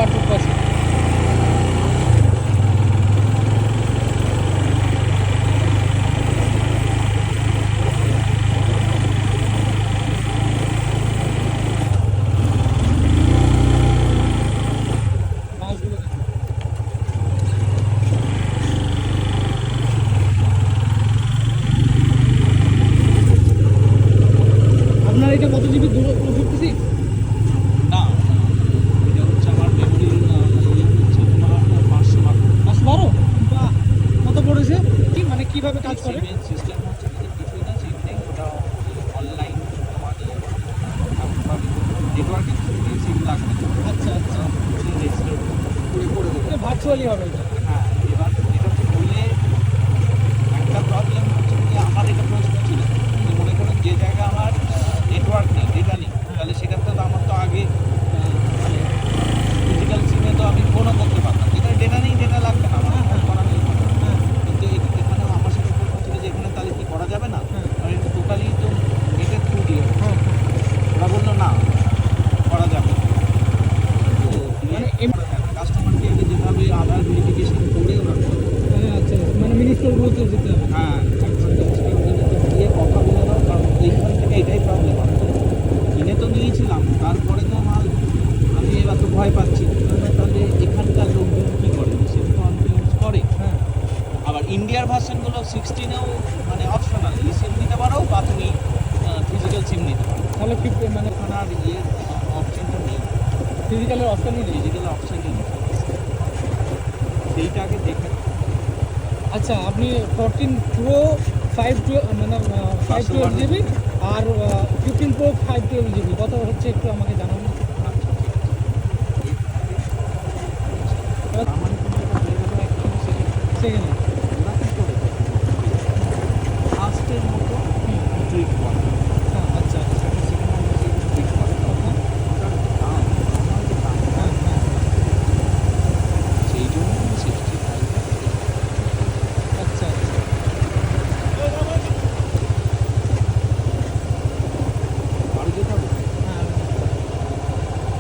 পার্থক্য আছে? আপনার এটা কত জিবি 256? না, এটা হচ্ছে আমার মেমোরি হচ্ছে তোমার 512। বাহ, কত পড়েছে? কি মানে কিভাবে কাজ করে? সিস্টেম হচ্ছে কিছুই না, সিম নেই, ওটা অনলাইন তোমাদের নেটওয়ার্কে সিম লাগবে। আচ্ছা আচ্ছা, রেজিস্টার করে দেবে। ভার্চুয়ালি হবে এটা? হ্যাঁ, এবার এটা হচ্ছে বললে একটা প্রবলেম হচ্ছে যে আমার এটা প্রশ্ন ছিল যে মনে করুন যে জায়গায় আমার নেটওয়ার্ক নেই, ডেটা নেই, তাহলে সেক্ষেত্রে তো আমার তো আগে মানে ফিজিক্যাল সিমে তো আমি ফোনও করতে পারতাম, যেখানে ডেটা নেই, ডেটা লাগবে না, আমার ফোন করা নেই। কিন্তু এখানেও আমার সাথে প্রশ্ন ছিল যে এখানে তাহলে কি করা যাবে না, কারণ এটা টোটালি তো নেটের থ্রু দিয়ে হবে। ওরা বললো না, করা যাবে না। তো মানে কাস্টমার কেয়ারে যেভাবে আধার ভেরিফিকেশন করে ওরা করে। আচ্ছা, মানে মিনি স্টোরগুলোতে যেতে হবে? হ্যাঁ, গিয়ে কথা বলে দাও, কারণ এইখান থেকে এটাই প্রবলেম। আমি তো কিনে তো নিয়েছিলাম, তারপরে তো মাল আমি এবার তো ভয় পাচ্ছি, তাহলে এখানকার লোকজন কী করে, সিম তো ইউজ করে। হ্যাঁ, আবার ইন্ডিয়ার ভার্সনগুলো 16-এও মানে অপশনাল ই সিম নিতে পারো বা তুমি ফিজিক্যাল সিম নিতে পারো। তাহলে মানে ওখানে আর অপশনটা নেই, ফিজিক্যালের অপশানই নেই। ফিজিক্যাল অপশনই নেই, সেইটা আগে দেখে। আচ্ছা, আপনি 14 প্রো 512 মানে 512 জিবি আর 15 প্রো 512 জিবি কত হচ্ছে একটু আমাকে জানান।